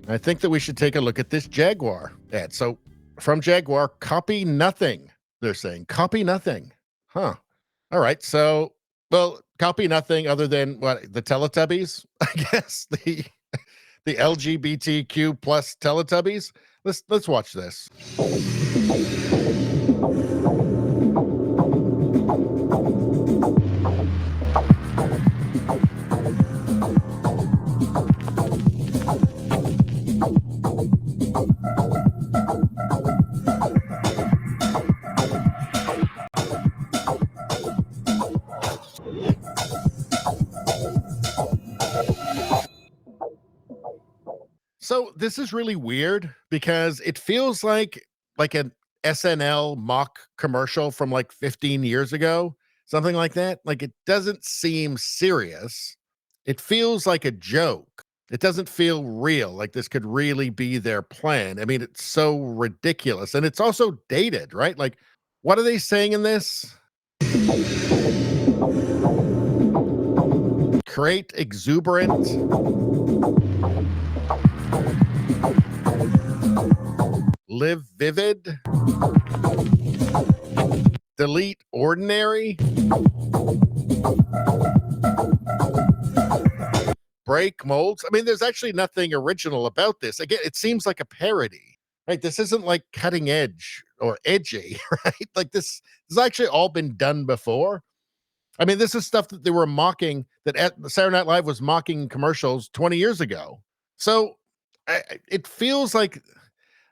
I think that we should take a look at this Jaguar ad. So from Jaguar, copy nothing. They're saying copy nothing. Huh. All right. So, well, copy nothing other than what the Teletubbies, I guess the LGBTQ plus Teletubbies. Let's watch this. So this is really weird because it feels like an SNL mock commercial from like 15 years ago, something like that. Like it doesn't seem serious. It feels like a joke. It doesn't feel real, like this could really be their plan. I mean, it's so ridiculous. And it's also dated, right? Like, what are they saying in this? Create exuberant, live vivid, delete ordinary, break molds. I mean, there's actually nothing original about this. Again, it seems like a parody, right? This isn't like cutting edge or edgy, right? Like this has actually all been done before. I mean, this is stuff that they were mocking, that Saturday Night Live was mocking commercials 20 years ago. So it feels like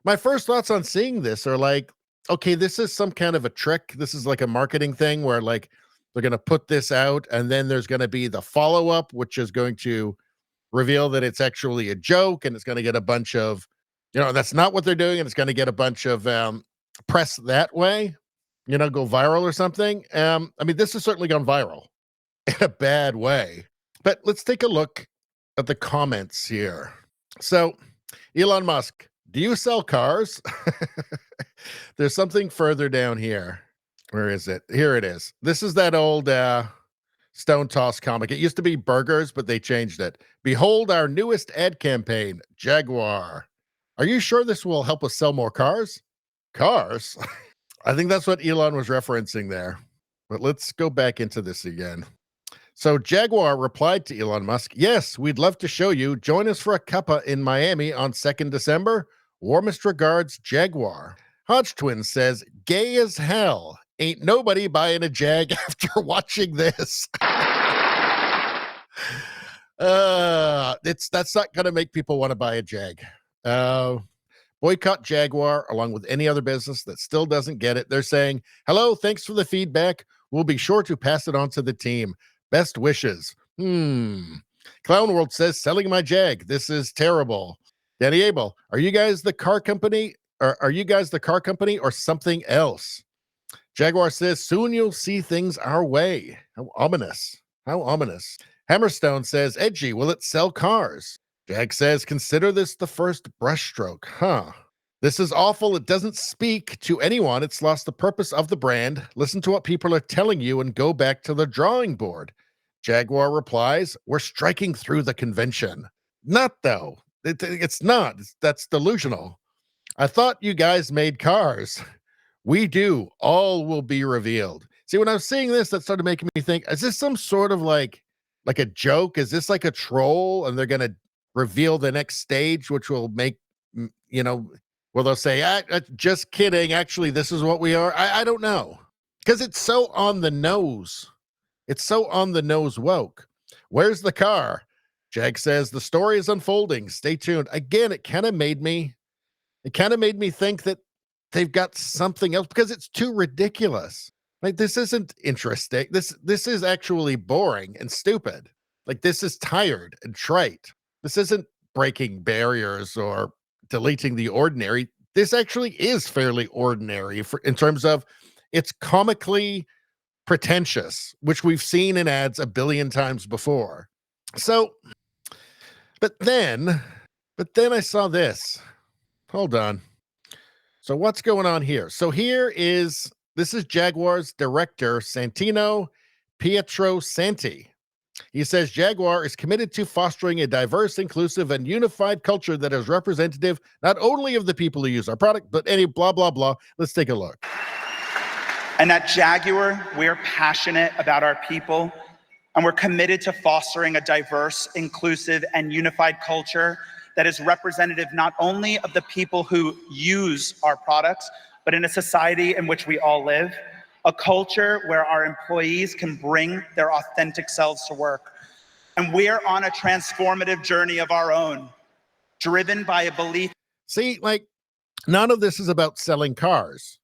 my first thoughts on seeing this are like, okay, this is some kind of a trick. This is like a marketing thing where like they're going to put this out and then there's going to be the follow up, which is going to reveal that it's actually a joke and it's going to get a bunch of, that's not what they're doing. And it's going to get a bunch of press that way, go viral or something. I mean, this has certainly gone viral in a bad way. But let's take a look at the comments here. So, Elon Musk, do you sell cars? There's something further down here. Where is it? Here it is. This is that old Stone Toss comic. It used to be burgers, but they changed it. Behold our newest ad campaign, Jaguar. Are you sure this will help us sell more cars? Cars? I think that's what Elon was referencing there. But let's go back into this again. So Jaguar replied to Elon Musk, yes, we'd love to show you. Join us for a cuppa in Miami on 2nd December. Warmest regards, Jaguar. Hodge Twin says, gay as hell. Ain't nobody buying a Jag after watching this. That's not going to make people want to buy a Jag. Boycott Jaguar along with any other business that still doesn't get it. They're saying, hello, thanks for the feedback. We'll be sure to pass it on to the team. Best wishes. Clown World says, selling my Jag. This is terrible. Danny Abel, are you guys the car company? Or are you guys the car company or something else? Jaguar says, soon you'll see things our way. How ominous. How ominous. Hammerstone says, edgy, will it sell cars? Jag says, consider this the first brushstroke. Huh. This is awful. It doesn't speak to anyone. It's lost the purpose of the brand. Listen to what people are telling you and go back to the drawing board. Jaguar replies, we're striking through the convention. Not though. It's not. That's delusional. I thought you guys made cars. We do. All will be revealed. See, when I was seeing this, that started making me think, is this some sort of like a joke? Is this like a troll? And they're going to reveal the next stage, which will make, well, they'll say, just kidding. Actually, this is what we are. I don't know. Because it's so on the nose. It's so on the nose woke. Where's the car? Jag says, the story is unfolding. Stay tuned. Again, it kind of made me think that they've got something else because it's too ridiculous. Like, this isn't interesting. This is actually boring and stupid. Like, this is tired and trite. This isn't breaking barriers or deleting the ordinary. This actually is fairly ordinary in terms of it's comically pretentious, which we've seen in ads a billion times before. So, but then I saw this. Hold on. So what's going on here? So this is Jaguar's director, Santino Pietro Santi. He says Jaguar is committed to fostering a diverse, inclusive, and unified culture that is representative not only of the people who use our product, but any blah, blah, blah. Let's take a look. And at Jaguar, we're passionate about our people, and we're committed to fostering a diverse, inclusive, and unified culture that is representative not only of the people who use our products, but in a society in which we all live, a culture where our employees can bring their authentic selves to work. And we're on a transformative journey of our own, driven by a belief. See, like, none of this is about selling cars.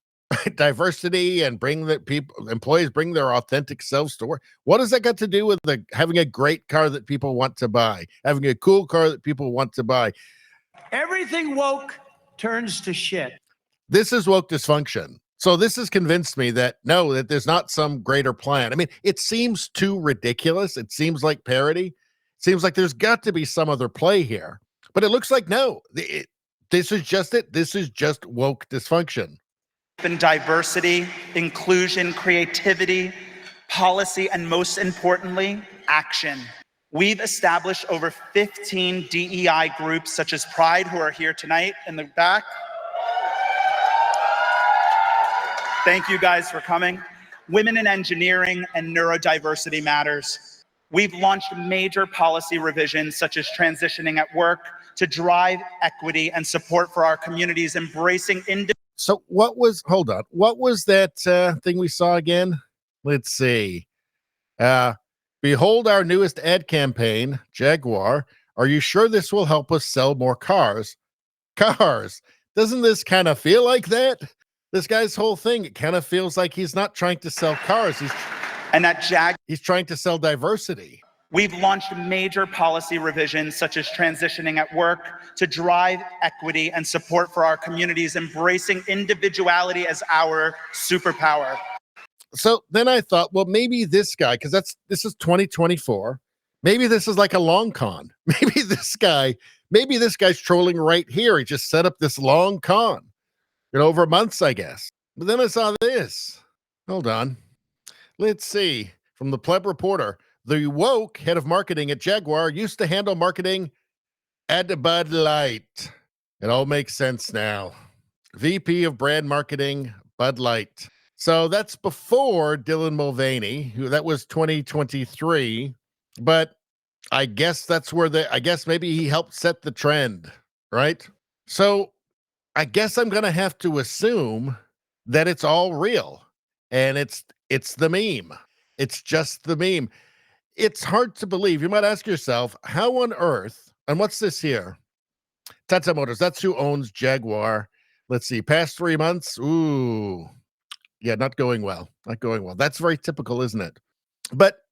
Diversity and bring the people, employees bring their authentic selves to work. What does that got to do with having a great car that people want to buy, having a cool car that people want to buy? Everything woke turns to shit. This is woke dysfunction. So this has convinced me that no, that there's not some greater plan. I mean, it seems too ridiculous. It seems like parody. It seems like there's got to be some other play here. But it looks like no. This is just it. This is just woke dysfunction. In diversity, inclusion, creativity, policy, and most importantly, action. We've established over 15 DEI groups such as Pride, who are here tonight in the back. Thank you guys for coming. Women in Engineering and Neurodiversity Matters. We've launched major policy revisions such as transitioning at work to drive equity and support for our communities, embracing individual. So hold on, what was that thing we saw again? Let's see. Behold our newest ad campaign, Jaguar. Are you sure this will help us sell more cars? Cars. Doesn't this kind of feel like that? This guy's whole thing, it kind of feels like he's not trying to sell cars. He's trying to sell diversity. We've launched major policy revisions such as transitioning at work to drive equity and support for our communities, embracing individuality as our superpower. So then I thought, well, maybe this guy, because this is 2024. Maybe this is like a long con. Maybe this guy's trolling right here. He just set up this long con, over months, I guess. But then I saw this. Hold on. Let's see. From the Pleb Reporter. The woke head of marketing at Jaguar used to handle marketing at Bud Light. It all makes sense now. VP of brand marketing, Bud Light. So that's before Dylan Mulvaney, that was 2023. But I guess that's where maybe he helped set the trend, right? So I guess I'm going to have to assume that it's all real and it's the meme. It's just the meme. It's hard to believe. You might ask yourself, how on earth, and what's this here? Tata Motors, that's who owns Jaguar. Let's see, past 3 months. Ooh, yeah, not going well. Not going well. That's very typical, isn't it? But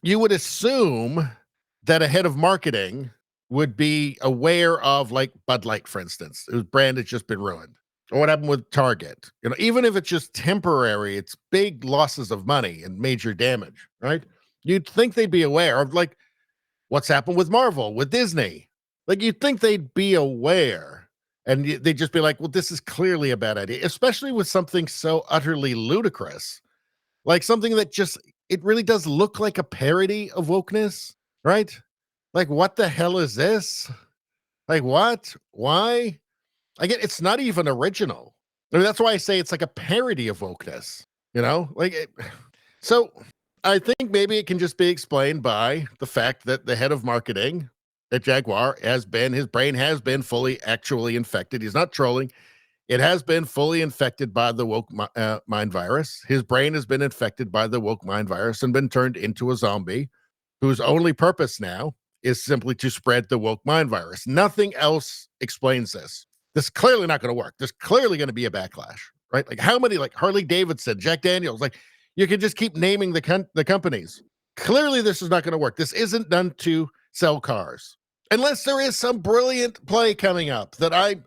you would assume that a head of marketing would be aware of, like, Bud Light, for instance, whose brand has just been ruined. Or what happened with Target. Even if it's just temporary, it's big losses of money and major damage, right? You'd think they'd be aware of, like, what's happened with Marvel, with Disney. Like, you'd think they'd be aware, and they'd just be like, well, this is clearly a bad idea, especially with something so utterly ludicrous. Like something that it really does look like a parody of wokeness, right? Like, what the hell is this? Like, what? Why? Again, it's not even original. I mean, that's why I say it's like a parody of wokeness, So I think maybe it can just be explained by the fact that the head of marketing at Jaguar his brain has been fully actually infected. He's not trolling. It has been fully infected by the woke mind virus. His brain has been infected by the woke mind virus and been turned into a zombie whose only purpose now is simply to spread the woke mind virus. Nothing else explains this. This is clearly not going to work. There's clearly going to be a backlash, right? Like how many, like Harley Davidson, Jack Daniels, like you can just keep naming the companies. Clearly this is not going to work. This isn't done to sell cars. Unless there is some brilliant play coming up that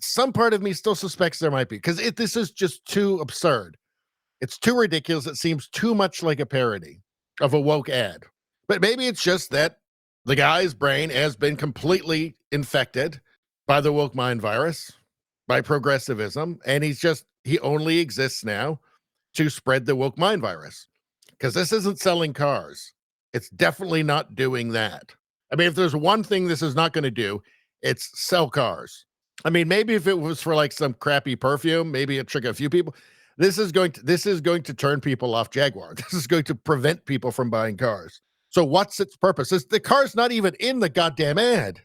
some part of me still suspects there might be, because this is just too absurd. It's too ridiculous. It seems too much like a parody of a woke ad. But maybe it's just that the guy's brain has been completely infected by the woke mind virus, by progressivism, and he only exists now to spread the woke mind virus. Because this isn't selling cars. It's definitely not doing that. I mean, if there's one thing this is not going to do, it's sell cars. I mean, maybe if it was for like some crappy perfume, maybe it trick a few people. This is going to turn people off Jaguar. This is going to prevent people from buying cars. So what's its purpose? The car's not even in the goddamn ad.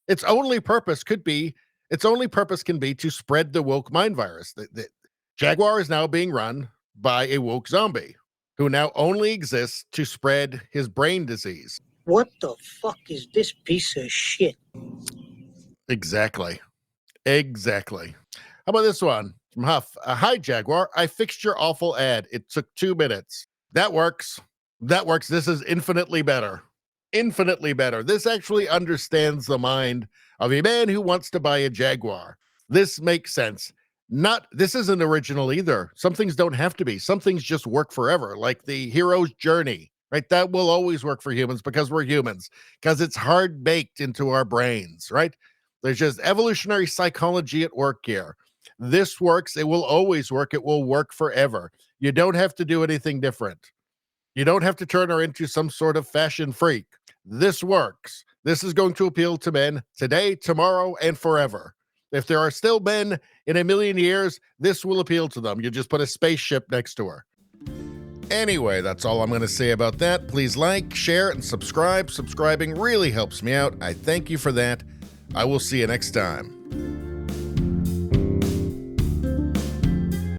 Its only purpose can be to spread the woke mind virus. The Jaguar is now being run by a woke zombie who now only exists to spread his brain disease. What the fuck is this piece of shit? Exactly. How about this one from Huff? Hi, Jaguar. I fixed your awful ad. It took 2 minutes. That works. This is infinitely better. This actually understands the mind of a man who wants to buy a Jaguar. This makes sense. This isn't original either. Some things don't have to be. Some things just work forever, like the hero's journey, right? That will always work for humans because we're humans, because it's hard baked into our brains, right? There's just evolutionary psychology at work here. This works. It will always work. It will work forever. You don't have to do anything different. You don't have to turn her into some sort of fashion freak. This works. This is going to appeal to men today, tomorrow, and forever. If there are still men in a million years, this will appeal to them. You just put a spaceship next to her. Anyway, that's all I'm going to say about that. Please like, share, and subscribe. Subscribing really helps me out. I thank you for that. I will see you next time.